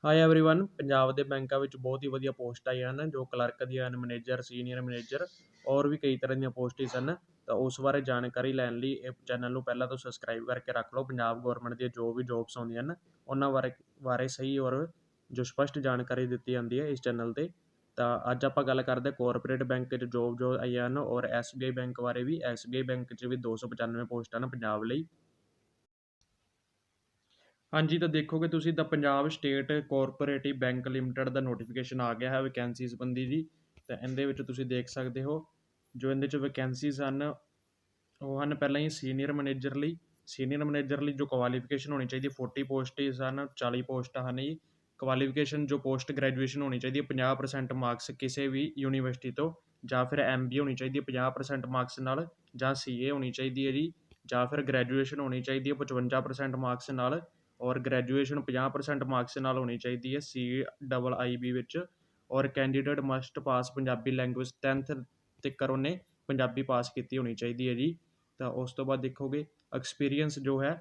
High everyone Punjab ਦੇ ਬੈਂਕਾਂ ਵਿੱਚ ਬਹੁਤ ਹੀ ਵਧੀਆ ਪੋਸਟ ਆਈਆਂ ਹਨ ਜੋ ਕਲਰਕ ਦੀਆਂ ਹਨ, ਮੈਨੇਜਰ, ਸੀਨੀਅਰ ਮੈਨੇਜਰ ਔਰ ਵੀ ਕਈ ਤਰ੍ਹਾਂ ਦੀਆਂ ਪੋਸਟਸ ਹਨ। ਤਾਂ ਉਸ ਬਾਰੇ ਜਾਣਕਾਰੀ ਲੈਣ ਲਈ ਇਹ ਚੈਨਲ ਨੂੰ ਪਹਿਲਾਂ ਤੋਂ ਸਬਸਕ੍ਰਾਈਬ ਕਰਕੇ ਰੱਖ ਲਓ। ਪੰਜਾਬ ਗਵਰਨਮੈਂਟ ਦੀਆਂ ਜੋ ਵੀ ਜੋਬਸ ਆਉਂਦੀਆਂ ਹਨ ਉਹਨਾਂ ਬਾਰੇ ਸਹੀ ਔਰ ਜੋ ਸਪਸ਼ਟ ਜਾਣਕਾਰੀ ਦਿੱਤੀ ਜਾਂਦੀ ਹੈ ਇਸ ਚੈਨਲ 'ਤੇ। ਤਾਂ ਅੱਜ ਆਪਾਂ ਗੱਲ ਕਰਦੇ ਕੋਰਪੋਰੇਟ ਬੈਂਕ 'ਚ ਜੋਬ ਜੋ ਆਈਆਂ ਹਨ ਔਰ SBI ਬੈਂਕ ਬਾਰੇ ਵੀ। SBI ਬੈਂਕ 'ਚ ਵੀ 295 ਪੋਸਟਾਂ ਹਨ ਪੰਜਾਬ ਲਈ। ਹਾਂਜੀ, ਤਾਂ ਦੇਖੋਗੇ ਤੁਸੀਂ ਤਾਂ Punjab state cooperative bank limited ਦਾ ਨੋਟੀਫਿਕੇਸ਼ਨ ਆ ਗਿਆ ਹੈ ਵੈਕੈਂਸੀ ਸੰਬੰਧੀ ਦੀ। ਤਾਂ ਇਹਦੇ ਵਿੱਚ ਤੁਸੀਂ ਦੇਖ ਸਕਦੇ ਹੋ ਜੋ ਇਹਦੇ 'ਚ ਵੈਕੈਂਸੀਜ਼ ਹਨ ਉਹ ਹਨ ਪਹਿਲਾਂ ਹੀ ਸੀਨੀਅਰ ਮੈਨੇਜਰ ਲਈ ਜੋ ਕੁਆਲੀਫਿਕੇਸ਼ਨ ਹੋਣੀ ਚਾਹੀਦੀ 40 ਪੋਸਟਸ ਹਨ, 40 ਪੋਸਟਾਂ ਹਨ ਜੀ। ਕੁਆਲੀਫਿਕੇਸ਼ਨ ਜੋ ਪੋਸਟ ਗ੍ਰੈਜੂਏਸ਼ਨ ਹੋਣੀ ਚਾਹੀਦੀ ਹੈ 50% ਮਾਰਕਸ ਕਿਸੇ ਵੀ ਯੂਨੀਵਰਸਿਟੀ ਤੋਂ, ਜਾਂ ਫਿਰ MBA ਹੋਣੀ ਚਾਹੀਦੀ ਹੈ 50% ਮਾਰਕਸ ਨਾਲ, ਜਾਂ CA ਹੋਣੀ ਚਾਹੀਦੀ ਹੈ ਜੀ, ਜਾਂ ਫਿਰ ਗ੍ਰੈਜੂਏਸ਼ਨ ਹੋਣੀ ਚਾਹੀਦੀ ਹੈ 55% ਮਾਰਕਸ ਨਾਲ, ਔਰ ਗ੍ਰੈਜੂਏਸ਼ਨ 50% ਮਾਰਕਸ ਨਾਲ ਹੋਣੀ ਚਾਹੀਦੀ ਹੈ CIIB ਵਿੱਚ। ਔਰ ਕੈਂਡੀਡੇਟ ਮਸਟ ਪਾਸ ਪੰਜਾਬੀ ਲੈਂਗੁਏਜ 10th ਤੱਕ ਉਹਨੇ ਪੰਜਾਬੀ ਪਾਸ ਕੀਤੀ ਹੋਣੀ ਚਾਹੀਦੀ ਹੈ ਜੀ। ਤਾਂ ਉਸ ਤੋਂ ਬਾਅਦ ਦੇਖੋਗੇ ਐਕਸਪੀਰੀਅੰਸ ਜੋ ਹੈ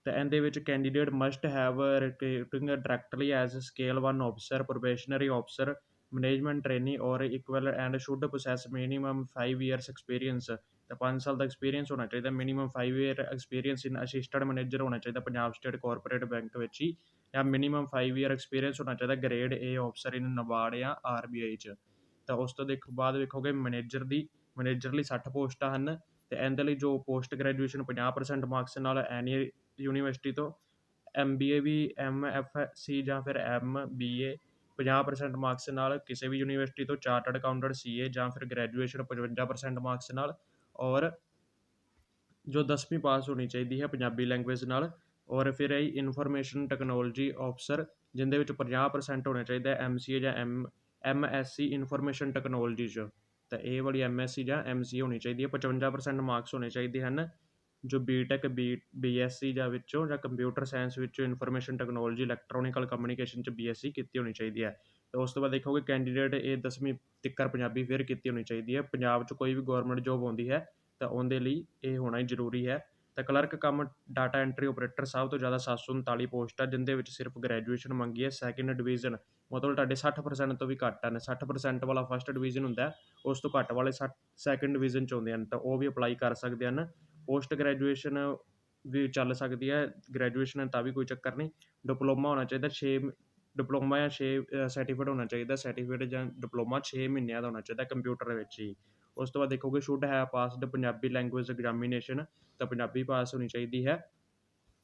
ਤਾਂ ਇਹਦੇ ਵਿੱਚ candidate must have recruiting directly as scale 1 officer, probationary officer, management trainee or equal and should possess minimum 5 years experience. ਤਾਂ 5 ਸਾਲ ਦਾ ਐਕਸਪੀਰੀਅੰਸ ਹੋਣਾ ਚਾਹੀਦਾ, minimum 5 year experience in assistant manager ਹੋਣਾ ਚਾਹੀਦਾ ਪੰਜਾਬ ਸਟੇਟ ਕੋਆਪਰੇਟ ਬੈਂਕ ਵਿੱਚ ਹੀ, ਜਾਂ ਮਿਨੀਮਮ 5 ਈਅਰ ਐਕਸਪੀਰੀਅੰਸ ਹੋਣਾ ਚਾਹੀਦਾ ਗ੍ਰੇਡ A ਆਫਿਸਰ ਇਨ ਨਬਾਰਡ ਜਾਂ RBI 'ਚ। ਤਾਂ ਉਸ ਤੋਂ ਬਾਅਦ ਵੇਖੋਗੇ ਮੈਨੇਜਰ ਲਈ 60 ਪੋਸਟਾਂ ਹਨ। ਤੇ ਇਹਦੇ ਲਈ ਜੋ ਪੋਸਟ ਗ੍ਰੈਜੂਏਸ਼ਨ 50% ਮਾਰਕਸ ਨਾਲ ਐਨੀ ਯੂਨੀਵਰਸਿਟੀ ਤੋਂ, MBA ਵੀ MFC ਜਾਂ ਫਿਰ MBA 50% ਮਾਰਕਸ ਨਾਲ ਕਿਸੇ ਵੀ ਯੂਨੀਵਰਸਿਟੀ ਤੋਂ, ਚਾਰਟਰਡ ਅਕਾਊਂਟੈਂਟ CA ਜਾਂ ਫਿਰ ਗ੍ਰੈਜੂਏਸ਼ਨ 55% ਮਾਰਕਸ ਨਾਲ, ਔਰ ਜੋ 10ਵੀਂ ਪਾਸ ਹੋਣੀ ਚਾਹੀਦੀ ਹੈ ਪੰਜਾਬੀ ਲੈਂਗੁਏਜ ਨਾਲ। ਔਰ ਫਿਰ ਇਹ ਇਨਫੋਰਮੇਸ਼ਨ ਟੈਕਨੋਲੋਜੀ ਆਫਿਸਰ ਜਿਹਦੇ ਵਿੱਚ 50% ਹੋਣਾ ਚਾਹੀਦਾ MCA ਜਾਂ MSc ਇਨਫੋਰਮੇਸ਼ਨ ਟੈਕਨੋਲੋਜੀ 'ਚ। ਤਾਂ ਇਹ ਵਾਲੀ MSc ਜਾਂ MCA ਹੋਣੀ ਚਾਹੀਦੀ ਹੈ। 55% ਮਾਰਕਸ ਹੋਣੇ ਚਾਹੀਦੇ ਹਨ ਜੋ BTech BSc ਜਾਂ ਵਿੱਚੋਂ, ਜਾਂ ਕੰਪਿਊਟਰ ਸਾਇੰਸ ਵਿੱਚੋਂ ਇਨਫੋਰਮੇਸ਼ਨ ਟੈਕਨੋਲੋਜੀ ਇਲੈਕਟ੍ਰੋਨਿਕਲ ਕਮਿਊਨੀਕੇਸ਼ਨ 'ਚ BSc ਕੀਤੀ ਹੋਣੀ ਚਾਹੀਦੀ ਹੈ। ਤਾਂ ਉਸ ਤੋਂ ਬਾਅਦ ਦੇਖੋਗੇ ਕੈਂਡੀਡੇਟ ਇਹ 10ਵੀਂ ਤੱਕ ਪੰਜਾਬੀ ਫਿਰ ਕੀਤੀ ਹੋਣੀ ਚਾਹੀਦੀ ਹੈ। ਪੰਜਾਬ 'ਚ ਕੋਈ ਵੀ ਗਵਰਨਮੈਂਟ ਜੋਬ ਆਉਂਦੀ ਹੈ ਤਾਂ ਉਹਦੇ ਲਈ ਇਹ ਹੋਣਾ ਹੀ ਜ਼ਰੂਰੀ ਹੈ। ਤਾਂ clerk cum data entry operator ਸਭ ਤੋਂ ਜ਼ਿਆਦਾ 739 ਪੋਸਟ ਆ ਜਿਹਦੇ ਵਿੱਚ ਸਿਰਫ ਗ੍ਰੈਜੂਏਸ਼ਨ ਮੰਗੀ ਹੈ। ਸੈਕਿੰਡ ਡਿਵੀਜ਼ਨ ਮਤਲਬ ਤੁਹਾਡੇ 60% ਤੋਂ ਵੀ ਘੱਟ ਹਨ। 60% ਵਾਲਾ ਫਸਟ ਡਿਵੀਜ਼ਨ ਹੁੰਦਾ, ਉਸ ਤੋਂ ਘੱਟ ਵਾਲੇ ਸੈਕਿੰਡ ਡਿਵੀਜ਼ਨ 'ਚ ਆਉਂਦੇ ਹਨ, ਤਾਂ ਉਹ ਵੀ ਅਪਲਾਈ ਕਰ ਸਕਦੇ ਹਨ। ਪੋਸਟ ਗ੍ਰੈਜੂਏਸ਼ਨ ਵੀ ਚੱਲ ਸਕਦੀ ਹੈ, ਗ੍ਰੈਜੂਏਸ਼ਨ ਤਾਂ ਵੀ ਕੋਈ ਚੱਕਰ ਨਹੀਂ। ਡਿਪਲੋਮਾ ਹੋਣਾ ਚਾਹੀਦਾ 6 ਡਿਪਲੋਮਾ ਜਾਂ 6 ਸਰਟੀਫਿਕੇਟ ਹੋਣਾ ਚਾਹੀਦਾ, ਸਰਟੀਫਿਕੇਟ ਜਾਂ ਡਿਪਲੋਮਾ 6 ਮਹੀਨਿਆਂ ਦਾ ਹੋਣਾ ਚਾਹੀਦਾ ਕੰਪਿਊਟਰ ਵਿੱਚ ਹੀ। ਉਸ ਤੋਂ ਬਾਅਦ ਦੇਖੋਗੇ ਸ਼ੁੱਡ ਹੈ ਪਾਸਡ ਪੰਜਾਬੀ ਲੈਂਗੁਏਜ ਐਗਜ਼ਾਮੀਨੇਸ਼ਨ, ਤਾਂ ਪੰਜਾਬੀ ਪਾਸ ਹੋਣੀ ਚਾਹੀਦੀ ਹੈ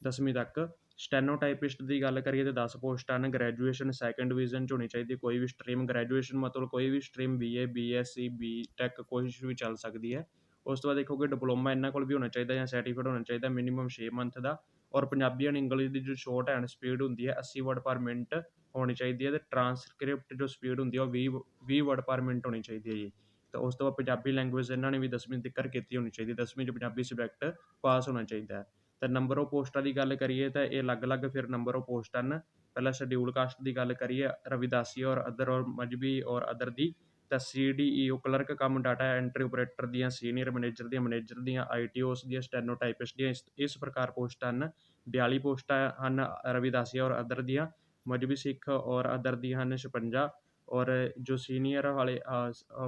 10ਵੀਂ ਤੱਕ। ਸਟੈਨੋਟਾਈਪਿਸਟ ਦੀ ਗੱਲ ਕਰੀਏ ਤਾਂ 10 ਪੋਸਟਾਂ ਹਨ। ਗ੍ਰੈਜੂਏਸ਼ਨ ਸੈਕਿੰਡ ਡਿਵੀਜ਼ਨ 'ਚ ਹੋਣੀ ਚਾਹੀਦੀ ਕੋਈ ਵੀ ਸਟਰੀਮ, ਗ੍ਰੈਜੂਏਸ਼ਨ ਮਤਲਬ ਕੋਈ ਵੀ ਸਟਰੀਮ BA BSc BTech ਕੁਛ ਵੀ ਚੱਲ ਸਕਦੀ ਹੈ। ਉਸ ਤੋਂ ਬਾਅਦ ਦੇਖੋਗੇ ਡਿਪਲੋਮਾ ਇਹਨਾਂ ਕੋਲ ਵੀ ਹੋਣਾ ਚਾਹੀਦਾ ਜਾਂ ਸਰਟੀਫਿਕੇਟ ਹੋਣਾ ਚਾਹੀਦਾ ਮਿਨੀਮਮ 6 ਮੰਥ ਦਾ। ਔਰ ਪੰਜਾਬੀ ਐਂਡ ਇੰਗਲਿਸ਼ ਦੀ ਜੋ ਸ਼ੋਰਟ ਹੈਂਡ ਸਪੀਡ ਹੁੰਦੀ ਹੈ 80 ਵਰਡ ਪਰ ਮਿੰਟ ਹੋਣੀ ਚਾਹੀਦੀ ਹੈ, ਅਤੇ ਟਰਾਂਸਕ੍ਰਿਪਟ ਜੋ ਸਪੀਡ ਹੁੰਦੀ ਹੈ ਉਹ 20 ਵਰਡ ਪਰ ਮਿੰਟ ਹੋਣੀ ਚਾਹੀਦੀ ਹੈ ਜੀ। ਤਾਂ ਉਸ ਤੋਂ ਬਾਅਦ ਪੰਜਾਬੀ ਲੈਂਗੁਏਜ ਇਹਨਾਂ ਨੇ ਵੀ 10ਵੀਂ ਤੱਕ ਕੀਤੀ ਹੋਣੀ ਚਾਹੀਦੀ, 10ਵੀਂ 'ਚ ਪੰਜਾਬੀ ਸਬਜੈਕਟ ਪਾਸ ਹੋਣਾ ਚਾਹੀਦਾ ਹੈ। ਤਾਂ ਨੰਬਰ ਆਫ ਪੋਸਟਾਂ ਦੀ ਗੱਲ ਕਰੀਏ ਤਾਂ ਇਹ ਅਲੱਗ-ਅਲੱਗ ਫਿਰ ਨੰਬਰ ਆਫ ਪੋਸਟ ਹਨ। ਪਹਿਲਾਂ ਸ਼ਡਿਊਲ ਕਾਸਟ ਦੀ ਗੱਲ ਕਰੀਏ, ਰਵਿਦਾਸੀ ਔਰ ਅਦਰ ਔਰ ਮਜ਼੍ਹਬੀ ਔਰ ਅਦਰ ਦੀ, ਤਾਂ CDEO clerk cum data entry operator ਦੀਆਂ, ਸੀਨੀਅਰ ਮੈਨੇਜਰ ਦੀਆਂ, ITOs ਦੀਆਂ, ਸਟੈਨੋਟਾਈਪਿਸਟ ਦੀਆਂ ਇਸ ਪ੍ਰਕਾਰ ਪੋਸਟਾਂ ਹਨ। 42 ਪੋਸਟਾਂ ਹਨ ਰਵਿਦਾਸੀ ਔਰ ਅਦਰ ਦੀਆਂ, ਮਜ਼੍ਹਬੀ ਸਿੱਖ ਔਰ ਅਦਰ ਦੀਆਂ ਹਨ 56, ਔਰ ਜੋ ਸੀਨੀਅਰ ਵਾਲੇ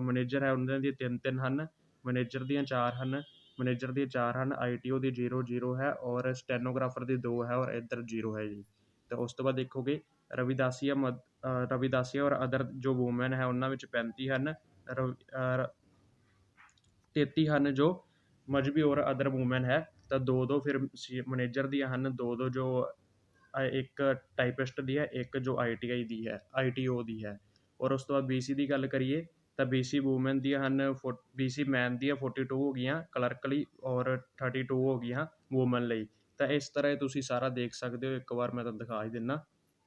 ਮੈਨੇਜਰ ਹੈ ਉਹਨਾਂ ਦੀਆਂ 3-3 ਹਨ, ਮੈਨੇਜਰ ਦੀਆਂ 4 ਹਨ, ITO ਦੀ 0 ਹੈ, ਔਰ ਸਟੈਨੋਗ੍ਰਾਫਰ ਦੀ 2 ਹੈ, ਔਰ ਇੱਧਰ 0 ਹੈ ਜੀ। ਤਾਂ ਉਸ ਤੋਂ ਬਾਅਦ ਦੇਖੋਗੇ ਰਵਿਦਾਸੀਆ ਔਰ ਅਦਰ ਜੋ ਵੂਮੈਨ ਹੈ ਉਹਨਾਂ ਵਿੱਚ 35 ਹਨ, 33 ਹਨ ਜੋ ਮਜ਼੍ਹਬੀ ਔਰ ਅਦਰ ਵੂਮੈਨ ਹੈ। ਤਾਂ 2-2 ਫਿਰ ਮੈਨੇਜਰ ਦੀਆਂ ਹਨ, 2-2 ਜੋ ਇੱਕ ਟਾਈਪਿਸਟ ਦੀ ਹੈ, ਇੱਕ ਜੋ ITO ਦੀ ਹੈ। ਔਰ ਉਸ ਤੋਂ ਬਾਅਦ BC ਦੀ ਗੱਲ ਕਰੀਏ ਤਾਂ BC ਵੂਮੈਨ ਦੀਆਂ ਹਨ, BC ਮੈਨ ਦੀਆਂ 42 ਹੋ ਗਈਆਂ ਕਲਰਕ ਲਈ, ਔਰ 32 ਹੋ ਗਈਆਂ ਵੂਮੈਨ ਲਈ। ਤਾਂ ਇਸ ਤਰ੍ਹਾਂ ਤੁਸੀਂ ਸਾਰਾ ਦੇਖ ਸਕਦੇ ਹੋ, ਇੱਕ ਵਾਰ ਮੈਂ ਤੁਹਾਨੂੰ ਦਿਖਾ ਹੀ ਦਿੰਦਾ,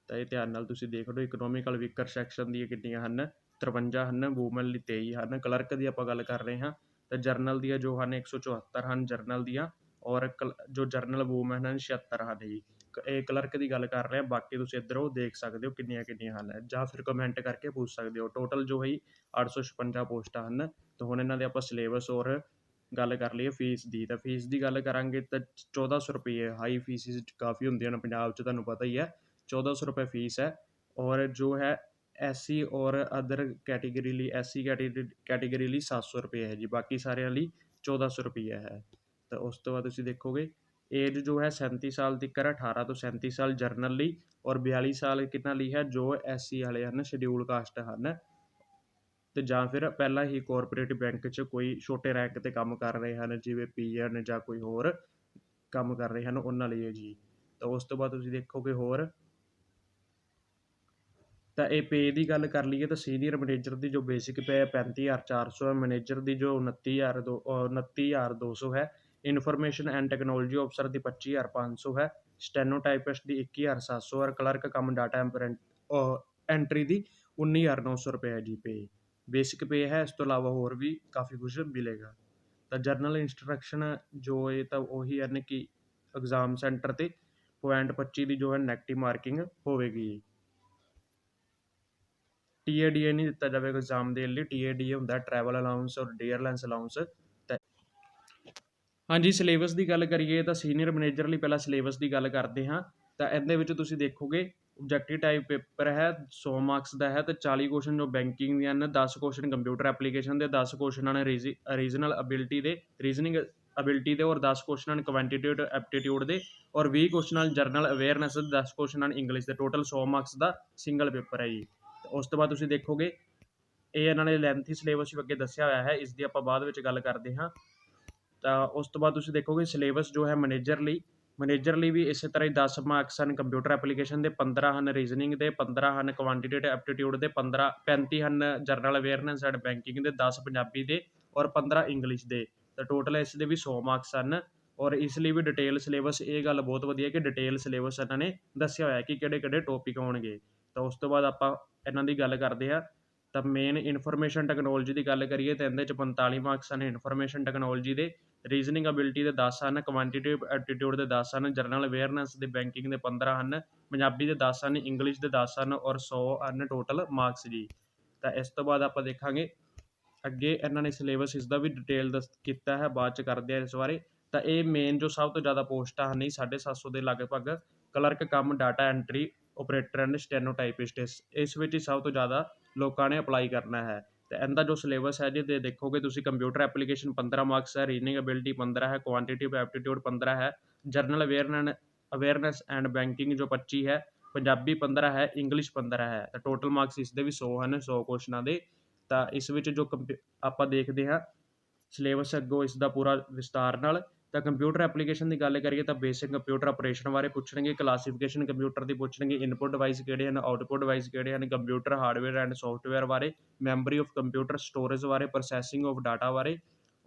ਤਾਂ ਇਹ ਧਿਆਨ ਨਾਲ ਤੁਸੀਂ ਦੇਖ ਲਓ। ਇਕਨੋਮਿਕਲ ਵੀਕਰ ਸੈਕਸ਼ਨ ਦੀਆਂ ਕਿੰਨੀਆਂ ਹਨ, 53 ਹਨ, ਵੂਮੈਨ ਲਈ 23 ਹਨ। ਕਲਰਕ ਦੀ ਆਪਾਂ ਗੱਲ ਕਰ ਰਹੇ ਹਾਂ ਤਾਂ ਜਰਨਲ ਦੀਆਂ ਜੋ ਹਨ 174 ਹਨ ਜਰਨਲ ਦੀਆਂ, ਔਰ ਜੋ ਜਰਨਲ ਵੂਮੈਨ ਹਨ 76 ਹਨ ਜੀ। ਇਹ ਕਲਰਕ ਦੀ ਗੱਲ ਕਰ ਰਹੇ ਹਾਂ, ਬਾਕੀ ਤੁਸੀਂ ਇੱਧਰੋਂ ਦੇਖ ਸਕਦੇ ਹੋ ਕਿੰਨੀਆਂ ਹਨ, ਜਾਂ ਫਿਰ ਕਮੈਂਟ ਕਰਕੇ ਪੁੱਛ ਸਕਦੇ ਹੋ। ਟੋਟਲ ਜੋ ਹੈ 856 ਪੋਸਟਾਂ ਹਨ। ਤਾਂ ਹੁਣ ਇਹਨਾਂ ਦੇ ਆਪਾਂ ਸਿਲੇਬਸ ਔਰ ਗੱਲ ਕਰ ਲਈਏ ਫੀਸ ਦੀ, ਤਾਂ ਫੀਸ ਦੀ ਗੱਲ ਕਰਾਂਗੇ ਤਾਂ 1400 ਰੁਪਏ, ਹਾਈ ਫੀਸਿਸ ਕਾਫੀ ਹੁੰਦੀਆਂ ਨੇ ਪੰਜਾਬ 'ਚ, ਤੁਹਾਨੂੰ ਪਤਾ ਹੀ ਹੈ। 1400 ਰੁਪਏ ਫੀਸ ਹੈ, और जो है SC और अदर कैटेगरी ਲਈ SC ਕੈਟੇਗਰੀ ਲਈ 700 ਰੁਪਏ ਹੈ ਜੀ, ਬਾਕੀ ਸਾਰਿਆਂ ਲਈ 1400 ਰੁਪਈਆ ਹੈ। ਤਾਂ ਉਸ ਤੋਂ ਬਾਅਦ ਤੁਸੀਂ ਦੇਖੋਗੇ ਏਜ ਜੋ ਹੈ 37 ਸਾਲ ਤੱਕ ਹੈ, 18 ਤੋਂ 37 ਸਾਲ ਜਰਨਲ ਲਈ, ਔਰ 42 ਸਾਲ ਕਿਹਨਾਂ ਲਈ ਹੈ, ਜੋ SC ਵਾਲੇ ਹਨ, ਸ਼ਡਿਊਲ ਕਾਸਟ ਹਨ, ਅਤੇ ਜਾਂ ਫਿਰ ਪਹਿਲਾਂ ਹੀ ਕੋਆਪਰੇਟਿਵ ਬੈਂਕ 'ਚ ਕੋਈ ਛੋਟੇ ਰੈਂਕ 'ਤੇ ਕੰਮ ਕਰ ਰਹੇ ਹਨ, ਜਿਵੇਂ PN ਜਾਂ ਕੋਈ ਹੋਰ ਕੰਮ ਕਰ ਰਹੇ ਹਨ, ਉਹਨਾਂ ਲਈ ਹੈ ਜੀ। ਤਾਂ ਉਸ ਤੋਂ ਬਾਅਦ ਤੁਸੀਂ ਦੇਖੋਗੇ ਹੋਰ ਤਾਂ ਇਹ ਪੇ ਦੀ ਗੱਲ ਕਰ ਲਈਏ ਤਾਂ ਸੀਨੀਅਰ ਮੈਨੇਜਰ ਦੀ ਜੋ ਬੇਸਿਕ ਪੇ ਹੈ 35,400 ਹੈ, ਮੈਨੇਜਰ ਦੀ ਜੋ 29,200 ਹੈ, ਇਨਫੋਰਮੇਸ਼ਨ ਐਂਡ ਟੈਕਨੋਲੋਜੀ ਅਫਸਰ ਦੀ 25,500 ਹੈ, ਸਟੈਨੋਟਾਈਪਿਸਟ ਦੀ 21,700 ਹੈ, ਕਲਰਕ ਕਮ ਡਾਟਾ ਐਂਟਰੀ ਦੀ 19,900 ਰੁਪਏ ਹੈ ਜੀ ਪੇ। ਬੇਸਿਕ ਪੇ ਹੈ, ਇਸ ਤੋਂ ਇਲਾਵਾ ਹੋਰ ਵੀ ਕਾਫੀ ਕੁਝ ਮਿਲੇਗਾ। ਤਾਂ ਜਰਨਲ ਇੰਸਟਰਕਸ਼ਨ ਜੋ ਇਹ ਤਾਂ ਉਹੀ ਹਨ ਕਿ ਐਗਜ਼ਾਮ ਸੈਂਟਰ 'ਤੇ 0.25 ਦੀ ਜੋ ਹੈ ਨੈਗੇਟਿਵ ਮਾਰਕਿੰਗ ਹੋਵੇਗੀ। TADA ਨਹੀਂ ਦਿੱਤਾ ਜਾਵੇਗਾ ਐਗਜ਼ਾਮ ਦੇਣ ਲਈ। TADA ਹੁੰਦਾ ਟਰੈਵਲ ਅਲਾਊਂਸ ਔਰ ਏਅਰਲਾਈਨਸ ਅਲਾਊਂਸ। ਤਾਂ ਹਾਂਜੀ, ਸਿਲੇਬਸ ਦੀ ਗੱਲ ਕਰੀਏ ਤਾਂ ਸੀਨੀਅਰ ਮੈਨੇਜਰ ਲਈ ਪਹਿਲਾਂ ਸਿਲੇਬਸ ਦੀ ਗੱਲ ਕਰਦੇ ਹਾਂ। ਤਾਂ ਇਹਦੇ ਵਿੱਚ ਤੁਸੀਂ ਦੇਖੋਗੇ ਓਬਜੈਕਟਿਵ ਟਾਈਪ ਪੇਪਰ ਹੈ, 100 ਮਾਰਕਸ ਦਾ ਹੈ, ਅਤੇ 40 ਕੁਐਸਚਨ ਜੋ ਬੈਂਕਿੰਗ ਦੇ ਹਨ, 10 ਕੁਐਸਚਨ ਕੰਪਿਊਟਰ ਐਪਲੀਕੇਸ਼ਨ ਦੇ, 10 ਕੁਐਸਚਨ ਹਨ ਰੀਜਨਲ ਅਬਿਲਿਟੀ ਦੇ, ਰੀਜ਼ਨਿੰਗ ਅਬਿਲਿਟੀ ਦੇ, ਔਰ 10 ਕੁਐਸਚਨ ਹਨ ਕੁਆਂਟੀਟੇਟਿਵ ਐਪਟੀਟਿਊਡ ਦੇ, ਔਰ 20 ਕੁਐਸਚਨ ਹਨ ਜਰਨਲ ਅਵੇਅਰਨੈਸ ਦੇ, 10 ਕੁਐਸਚਨ ਹਨ ਇੰਗਲਿਸ਼ ਦੇ। ਟੋਟਲ 100 ਮਾਰਕਸ ਦਾ ਸਿੰਗਲ ਪੇਪਰ ਹੈ ਜੀ। ਉਸ ਤੋਂ ਬਾਅਦ ਤੁਸੀਂ ਦੇਖੋਗੇ ਇਹ ਇਹਨਾਂ ਨੇ ਲੈਂਥੀ ਸਿਲੇਬਸ ਵੀ ਅੱਗੇ ਦੱਸਿਆ ਹੋਇਆ ਹੈ, ਇਸ ਦੀ ਆਪਾਂ ਬਾਅਦ ਵਿੱਚ ਗੱਲ ਕਰਦੇ ਹਾਂ। ਤਾਂ ਉਸ ਤੋਂ ਬਾਅਦ ਤੁਸੀਂ ਦੇਖੋਗੇ ਸਿਲੇਬਸ ਜੋ ਹੈ ਮੈਨੇਜਰ ਲਈ ਵੀ ਇਸੇ ਤਰ੍ਹਾਂ ਹੀ 10 ਮਾਰਕਸ ਹਨ ਕੰਪਿਊਟਰ ਐਪਲੀਕੇਸ਼ਨ ਦੇ, 15 ਹਨ ਰੀਜ਼ਨਿੰਗ ਦੇ, 15 ਹਨ ਕੁਆਂਟੀਟੇਟਿਵ ਐਪਟੀਟਿਊਡ ਦੇ, 35 ਹਨ ਜਰਨਲ ਅਵੇਅਰਨੈਸ ਐਂਡ ਬੈਂਕਿੰਗ ਦੇ, 10 ਪੰਜਾਬੀ ਦੇ, ਔਰ 15 ਇੰਗਲਿਸ਼ ਦੇ। ਤਾਂ ਟੋਟਲ ਇਸ ਦੇ ਵੀ 100 ਮਾਰਕਸ ਹਨ। ਔਰ ਇਸ ਲਈ ਵੀ ਡਿਟੇਲ ਸਿਲੇਬਸ, ਇਹ ਗੱਲ ਬਹੁਤ ਵਧੀਆ ਕਿ ਡਿਟੇਲ ਸਿਲੇਬਸ ਇਹਨਾਂ ਨੇ ਦੱਸਿਆ ਹੋਇਆ ਕਿ ਕਿਹੜੇ ਕਿਹੜੇ ਟੋਪਿਕ ਆਉਣਗੇ। ਤਾਂ ਉਸ ਤੋਂ ਬਾਅਦ ਆਪਾਂ ਇਹਨਾਂ ਦੀ ਗੱਲ ਕਰਦੇ ਹਾਂ। ਤਾਂ ਮੇਨ ਇਨਫੋਰਮੇਸ਼ਨ ਟੈਕਨੋਲੋਜੀ ਦੀ ਗੱਲ ਕਰੀਏ ਤਾਂ ਇਹਦੇ 'ਚ 45 ਮਾਰਕਸ ਹਨ ਇਨਫੋਰਮੇਸ਼ਨ ਟੈਕਨੋਲੋਜੀ ਦੇ, ਰੀਜ਼ਨਿੰਗ ਅਬਿਲਿਟੀ ਦੇ 10 ਹਨ, ਕੁਆਂਟੀਟੇਟਿਵ ਐਪਟੀਟਿਊਡ ਦੇ 10 ਹਨ, ਜਰਨਲ ਅਵੇਅਰਨੈਸ ਦੇ, ਬੈਂਕਿੰਗ ਦੇ 15 ਹਨ, ਪੰਜਾਬੀ ਦੇ 10 ਹਨ, ਇੰਗਲਿਸ਼ ਦੇ 10 ਹਨ, ਔਰ 100 ਹਨ ਟੋਟਲ ਮਾਰਕਸ ਜੀ। ਤਾਂ ਇਸ ਤੋਂ ਬਾਅਦ ਆਪਾਂ ਦੇਖਾਂਗੇ ਅੱਗੇ ਇਹਨਾਂ ਨੇ ਸਿਲੇਬਸ ਇਸ ਦਾ ਵੀ ਡਿਟੇਲ ਕੀਤਾ ਹੈ, ਬਾਅਦ 'ਚ ਕਰਦੇ ਆ ਇਸ ਬਾਰੇ। ਤਾਂ ਇਹ ਮੇਨ ਜੋ ਸਭ ਤੋਂ ਜ਼ਿਆਦਾ ਪੋਸਟਾਂ ਹਨ 750 ਦੇ ਲਗਭਗ, clerk cum data entry operator and stenotypist, ਇਸ ਵਿੱਚ ਹੀ ਸਭ ਤੋਂ ਜ਼ਿਆਦਾ ਲੋਕਾਂ ਨੇ ਅਪਲਾਈ ਕਰਨਾ ਹੈ। ਤੇ ਇਹਦਾ ਜੋ ਸਿਲੇਬਸ ਹੈ ਜੀ ਤੇ ਦੇਖੋਗੇ ਤੁਸੀਂ ਕੰਪਿਊਟਰ ਐਪਲੀਕੇਸ਼ਨ 15 ਮਾਰਕਸ ਹੈ, ਰੀਜ਼ਨਿੰਗ ਅਬਿਲਿਟੀ 15 ਹੈ, ਕੁਆਂਟੀਟੇਟਿਵ ਐਪਟੀਟਿਊਡ 15 ਹੈ, ਜਰਨਲ ਅਵੇਅਰਨੈਸ ਐਂਡ ਬੈਂਕਿੰਗ ਜੋ 25 ਹੈ, ਪੰਜਾਬੀ 15 ਹੈ, ਇੰਗਲਿਸ਼ 15 ਹੈ। ਤਾਂ ਟੋਟਲ ਮਾਰਕਸ ਇਸ ਦੇ ਵੀ 100 ਹਨ, 100 ਕੁਐਸਚਨਾਂ ਦੇ। ਤਾਂ ਇਸ ਵਿੱਚ ਜੋ ਆਪਾਂ ਦੇਖਦੇ ਹਾਂ ਸਿਲੇਬਸ ਅੱਗੋਂ ਇਸ ਦਾ ਪੂਰਾ ਵਿਸਤਾਰ ਨਾਲ। ਤਾਂ ਕੰਪਿਊਟਰ ਐਪਲੀਕੇਸ਼ਨ ਦੀ ਗੱਲ ਕਰੀਏ ਤਾਂ ਬੇਸਿਕ ਕੰਪਿਊਟਰ ਆਪਰੇਸ਼ਨ ਬਾਰੇ ਪੁੱਛਣਗੇ, ਕਲਾਸੀਫਿਕੇਸ਼ਨ ਕੰਪਿਊਟਰ ਦੀ ਪੁੱਛਣਗੇ, ਇਨਪੁੱਟ ਡਿਵਾਈਸ ਕਿਹੜੇ ਹਨ, ਆਊਟਪੁੱਟ ਡਿਵਾਈਸ ਕਿਹੜੇ ਹਨ, ਕੰਪਿਊਟਰ ਹਾਰਡਵੇਅਰ ਐਂਡ ਸੌਫਟਵੇਅਰ ਬਾਰੇ, ਮੈਮਰੀ ਆਫ ਕੰਪਿਊਟਰ ਸਟੋਰੇਜ ਬਾਰੇ, ਪ੍ਰੋਸੈਸਿੰਗ ਆਫ ਡਾਟਾ ਬਾਰੇ,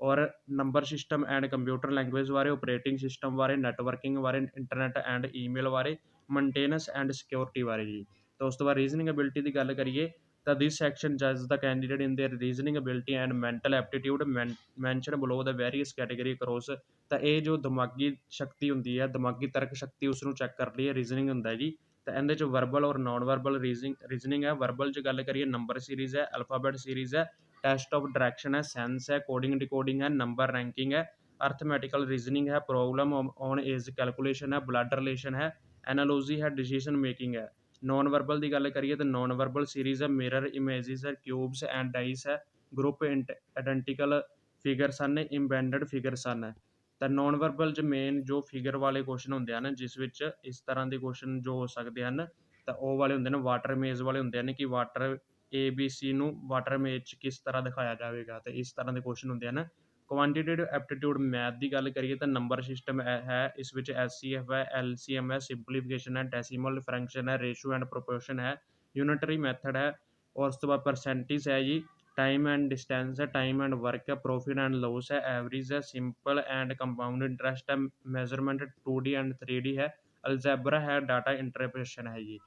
ਔਰ number system and computer language ਬਾਰੇ, ਆਪਰੇਟਿੰਗ ਸਿਸਟਮ ਬਾਰੇ, ਨੈਟਵਰਕਿੰਗ ਬਾਰੇ, ਇੰਟਰਨੈਟ ਐਂਡ ਈਮੇਲ ਬਾਰੇ, ਮੇਨਟੇਨੈਂਸ ਐਂਡ ਸਿਕਿਉਰਿਟੀ ਬਾਰੇ ਜੀ। ਤਾਂ ਉਸ ਤੋਂ ਬਾਅਦ ਰੀਜ਼ਨਿੰਗ ਅਬਿਲਿਟੀ ਦੀ ਗੱਲ ਕਰੀਏ ਤਾਂ ਦਿਸ ਸੈਕਸ਼ਨ ਜੱਜ ਦਾ candidate in their reasoning ability and mental aptitude mention below ਦਾ ਵੈਰੀਅਸ ਕੈਟੇਗਰੀ ਅਕਰੋਸ। ਤਾਂ ਇਹ ਜੋ ਦਿਮਾਗੀ ਸ਼ਕਤੀ ਹੁੰਦੀ ਹੈ, ਦਿਮਾਗੀ ਤਰਕ ਸ਼ਕਤੀ, ਉਸ ਨੂੰ ਚੈੱਕ ਕਰ ਲਈ ਰੀਜ਼ਨਿੰਗ ਹੁੰਦਾ ਜੀ। ਤਾਂ ਇਹਦੇ 'ਚ ਵਰਬਲ ਔਰ ਨਾਨ ਵਰਬਲ ਰੀਜ਼ਨਿੰਗ ਹੈ। ਵਰਬਲ 'ਚ ਗੱਲ ਕਰੀਏ ਨੰਬਰ ਸੀਰੀਜ਼ ਹੈ, ਅਲਫਾਬੈਟ ਸੀਰੀਜ਼ ਹੈ, ਟੈਸਟ ਆਫ ਡਾਇਰੈਕਸ਼ਨ ਹੈ, ਸੈਂਸ ਹੈ, ਕੋਡਿੰਗ ਡਿਕੋਡਿੰਗ ਹੈ, ਨੰਬਰ ਰੈਂਕਿੰਗ ਹੈ, ਅਰਥਮੈਟਿਕਲ ਰੀਜ਼ਨਿੰਗ ਹੈ, ਪ੍ਰੋਬਲਮ ਔਨ ਏਜ ਕੈਲਕੂਲੇਸ਼ਨ ਹੈ, ਬਲੱਡ ਰਿਲੇਸ਼ਨ ਹੈ, ਐਨਾਲੋਜੀ ਹੈ, ਡਿਸੀਜਨ ਮੇਕਿੰਗ ਹੈ। ਨੌਨ ਵਰਬਲ ਦੀ ਗੱਲ ਕਰੀਏ ਤਾਂ ਨੌਨ ਵਰਬਲ ਸੀਰੀਜ਼ ਹੈ, ਮਿਰਰ ਇਮੇਜਿਸ ਹੈ, ਕਿਊਬਸ ਐਂਡ ਡਾਈਸ ਹੈ, ਗਰੁੱਪ ਆਇਡੈਂਟੀਕਲ ਫਿਗਰਸ ਹਨ, ਇੰਬੈਂਡਡ ਫਿਗਰਸ ਹਨ। ਤਾਂ ਨੌਨ ਵਰਬਲ 'ਚ ਮੇਨ ਜੋ ਫਿਗਰ ਵਾਲੇ ਕੁਐਸਚਨ ਹੁੰਦੇ ਹਨ, ਜਿਸ ਵਿੱਚ ਇਸ ਤਰ੍ਹਾਂ ਦੇ ਕੁਐਸਚਨ ਜੋ ਹੋ ਸਕਦੇ ਹਨ, ਤਾਂ ਉਹ ਵਾਲੇ ਹੁੰਦੇ ਨੇ ਵਾਟਰ ਮੇਜ਼ ਵਾਲੇ ਹੁੰਦੇ ਹਨ ਕਿ ਵਾਟਰ ABC ਨੂੰ ਵਾਟਰ ਮੇਜ਼ 'ਚ ਕਿਸ ਤਰ੍ਹਾਂ ਦਿਖਾਇਆ ਜਾਵੇਗਾ, ਤੇ ਇਸ ਤਰ੍ਹਾਂ ਦੇ ਕੁਐਸਚਨ ਹੁੰਦੇ ਹਨ। ਕੁਆਂਟੀਟੇਟਿਵ ਐਪਟੀਟਿਊਡ ਮੈਥ ਦੀ ਗੱਲ ਕਰੀਏ ਤਾਂ ਨੰਬਰ ਸਿਸਟਮ ਹੈ, ਇਸ ਵਿੱਚ SCF ਹੈ, LCM ਹੈ, ਸਿੰਪਲੀਫਿਕੇਸ਼ਨ ਹੈ, ਡੈਸੀਮਲ ਫਰੈਕਸ਼ਨ ਹੈ, ਰੇਸ਼ੋ ਐਂਡ ਪ੍ਰੋਪੋਰਸ਼ਨ ਹੈ, ਯੂਨਿਟਰੀ ਮੈਥਡ ਹੈ, ਔਰ ਉਸ ਤੋਂ ਬਾਅਦ ਪਰਸੈਂਟੇਜ ਹੈ ਜੀ, टाइम एंड डिस्टेंस है, टाइम एंड वर्क है, प्रॉफिट एंड लॉस है, एवरेज है, सिंपल एंड कंपाउंड इंटरेस्ट है, मेजरमेंट 2D एंड 3D है, अलजैबरा है, डाटा इंटरप्रेशन है जी।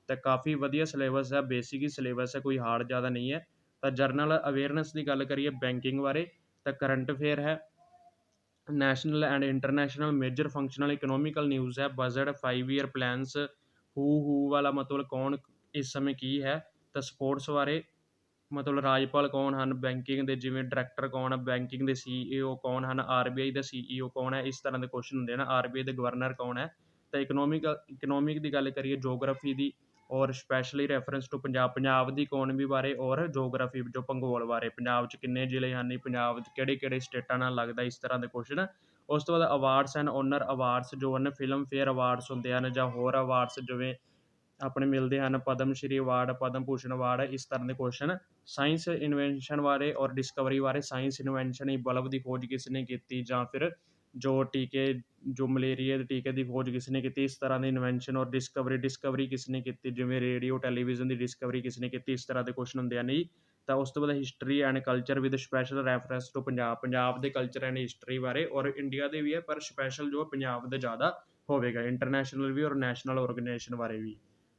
तो काफ़ी वधिया सिलेबस है, बेसिक ही सिलेबस है, कोई हार्ड ज़्यादा नहीं है। तो जरनल अवेयरनेस की गल करिए बैंकिंग बारे, तो करंट अफेयर है, national and international major functional economical news है, बजट 5 ईयर प्लानस, हू वाला मतलब कौन इस समय की है, तो स्पोर्ट्स बारे मतलब राजपाल कौन हैं, बैंकिंग के जिमें डायरैक्टर कौन है, बैंकिंग के CEO कौन हैं, RBI का CEO कौन है, इस तरह के क्वेश्चन होंगे हैं। RBI के गवर्नर कौन है। तो इकनोमिक की गल करिए, जोग्राफी की ਔਰ specially reference to Punjab the economy ਬਾਰੇ ਔਰ ਜੀਓਗ੍ਰਾਫੀ ਜੋ ਭੂਗੋਲ ਬਾਰੇ, ਪੰਜਾਬ 'ਚ ਕਿੰਨੇ ਜ਼ਿਲ੍ਹੇ ਹਨ, ਪੰਜਾਬ 'ਚ ਕਿਹੜੇ-ਕਿਹੜੇ ਸਟੇਟਾਂ ਨਾਲ ਲੱਗਦਾ, ਇਸ ਤਰ੍ਹਾਂ ਦੇ ਕੁਐਸਚਨ। ਉਸ ਤੋਂ ਬਾਅਦ ਅਵਾਰਡਸ ਐਂਡ ਓਨਰ ਅਵਾਰਡਸ ਜੋ ਹਨ ਫਿਲਮ ਫੇਅਰ ਅਵਾਰਡਸ ਹੁੰਦੇ ਹਨ ਜਾਂ ਹੋਰ ਅਵਾਰਡਸ ਜਿਵੇਂ ਆਪਣੇ ਮਿਲਦੇ ਹਨ, ਪਦਮ ਸ਼੍ਰੀ ਅਵਾਰਡ, ਪਦਮ ਭੂਸ਼ਣ ਅਵਾਰਡ, ਇਸ ਤਰ੍ਹਾਂ ਦੇ ਕੁਐਸਚਨ। ਸਾਇੰਸ ਇਨਵੈਂਸ਼ਨ ਬਾਰੇ ਔਰ ਡਿਸਕਵਰੀ ਬਾਰੇ, ਸਾਇੰਸ ਇਨਵੈਂਸ਼ਨ ਬਲਬ ਦੀ ਖੋਜ ਕਿਸ ਨੇ ਕੀਤੀ, ਜਾਂ ਫਿਰ ਜੋ ਮਲੇਰੀਆ ਦੇ ਟੀਕੇ ਦੀ ਖੋਜ ਕਿਸ ਨੇ ਕੀਤੀ, ਇਸ ਤਰ੍ਹਾਂ ਦੀ ਇਨਵੈਂਸ਼ਨ ਔਰ ਡਿਸਕਵਰੀ ਕਿਸ ਨੇ ਕੀਤੀ, ਜਿਵੇਂ ਰੇਡੀਓ ਟੈਲੀਵਿਜ਼ਨ ਦੀ ਡਿਸਕਵਰੀ ਕਿਸ ਨੇ ਕੀਤੀ, ਇਸ ਤਰ੍ਹਾਂ ਦੇ ਕੁਐਸਚਨ ਹੁੰਦੇ ਹਨ ਜੀ। ਤਾਂ ਉਸ ਤੋਂ ਬਾਅਦ history and culture with special reference to Punjab ਦੇ ਕਲਚਰ ਐਂਡ ਹਿਸਟਰੀ ਬਾਰੇ, ਔਰ ਇੰਡੀਆ ਦੇ ਵੀ ਹੈ ਪਰ ਸਪੈਸ਼ਲ ਜੋ ਪੰਜਾਬ ਦੇ ਜ਼ਿਆਦਾ ਹੋਵੇਗਾ, ਇੰਟਰਨੈਸ਼ਨਲ ਵੀ ਔਰ ਨੈਸ਼ਨਲ ਆਰਗੇਨਾਈਜੇਸ਼ਨ ਬਾਰੇ ਵੀ।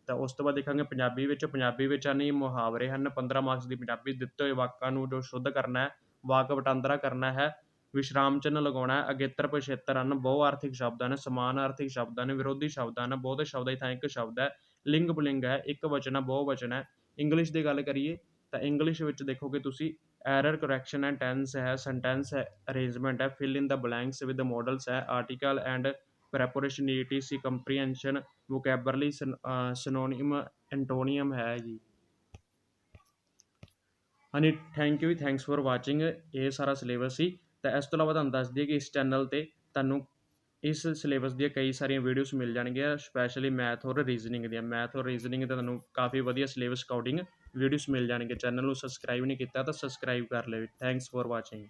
ਤਾਂ ਉਸ ਤੋਂ ਬਾਅਦ ਦੇਖਾਂਗੇ ਪੰਜਾਬੀ ਵਿੱਚ ਹਨ ਜੀ ਮੁਹਾਵਰੇ ਹਨ, 15 ਮਾਰਕਸ ਦੀ ਪੰਜਾਬੀ। ਦਿੱਤੇ ਹੋਏ ਵਾਕਾਂ ਨੂੰ ਜੋ ਸ਼ੁੱਧ ਕਰਨਾ ਹੈ, ਵਾਕ ਵਟਾਂਦਰਾ ਕਰਨਾ ਹੈ, ਵਿਸ਼ਰਾਮ ਚਿੰਨ੍ਹ ਲਗਾਉਣਾ ਹੈ, ਅਗੇਤਰ ਪਿਛੇਤਰ ਹਨ, ਬਹੁ-ਆਰਥਿਕ ਸ਼ਬਦ ਹਨ, ਸਮਾਨ-ਆਰਥਿਕ ਸ਼ਬਦ ਹਨ, ਵਿਰੋਧੀ ਸ਼ਬਦ ਹਨ, ਬਹੁਤੇ ਸ਼ਬਦਾਂ ਦੀ ਥਾਂ ਇੱਕ ਸ਼ਬਦ ਹੈ, ਲਿੰਗ ਪੁਲਿੰਗ ਹੈ, ਇੱਕ ਵਚਨ ਹੈ, ਬਹੁਵਚਨ ਹੈ। ਇੰਗਲਿਸ਼ ਦੀ ਗੱਲ ਕਰੀਏ ਤਾਂ ਇੰਗਲਿਸ਼ ਵਿੱਚ ਦੇਖੋਗੇ ਤੁਸੀਂ ਐਰਰ ਕਰੈਕਸ਼ਨ ਹੈ, ਟੈਂਸ ਹੈ, ਸੈਂਟੈਂਸ ਅਰੇਂਜਮੈਂਟ ਹੈ, fill in the blanks with modals ਹੈ, article and preposition, etc, comprehension, vocabulary, synonym, antonym ਹੈ ਜੀ। ਹਾਂਜੀ, ਥੈਂਕ ਯੂ ਜੀ, ਥੈਂਕਸ ਫॉर ਵਾਚਿੰਗ। ਇਹ ਸਾਰਾ ਸਿਲੇਬਸ ਸੀ। ਤਾਂ ਇਸ ਤੋਂ ਇਲਾਵਾ ਤੁਹਾਨੂੰ ਦੱਸ ਦਈਏ ਕਿ ਇਸ ਚੈਨਲ 'ਤੇ ਤੁਹਾਨੂੰ ਇਸ ਸਿਲੇਬਸ ਦੀਆਂ ਕਈ ਸਾਰੀਆਂ ਵੀਡੀਓਜ਼ ਮਿਲ ਜਾਣਗੀਆਂ, ਸਪੈਸ਼ਲੀ ਮੈਥ ਔਰ ਰੀਜ਼ਨਿੰਗ ਦੀਆਂ। ਮੈਥ ਔਰ ਰੀਜ਼ਨਿੰਗ ਦਾ ਤੁਹਾਨੂੰ ਕਾਫੀ ਵਧੀਆ ਸਿਲੇਬਸ ਅਕੋਰਡਿੰਗ ਵੀਡੀਓਜ਼ ਮਿਲ ਜਾਣਗੀਆਂ। ਚੈਨਲ ਨੂੰ ਸਬਸਕ੍ਰਾਈਬ ਨਹੀਂ ਕੀਤਾ ਤਾਂ ਸਬਸਕ੍ਰਾਈਬ ਕਰ ਲਿਓ। Thanks for watching.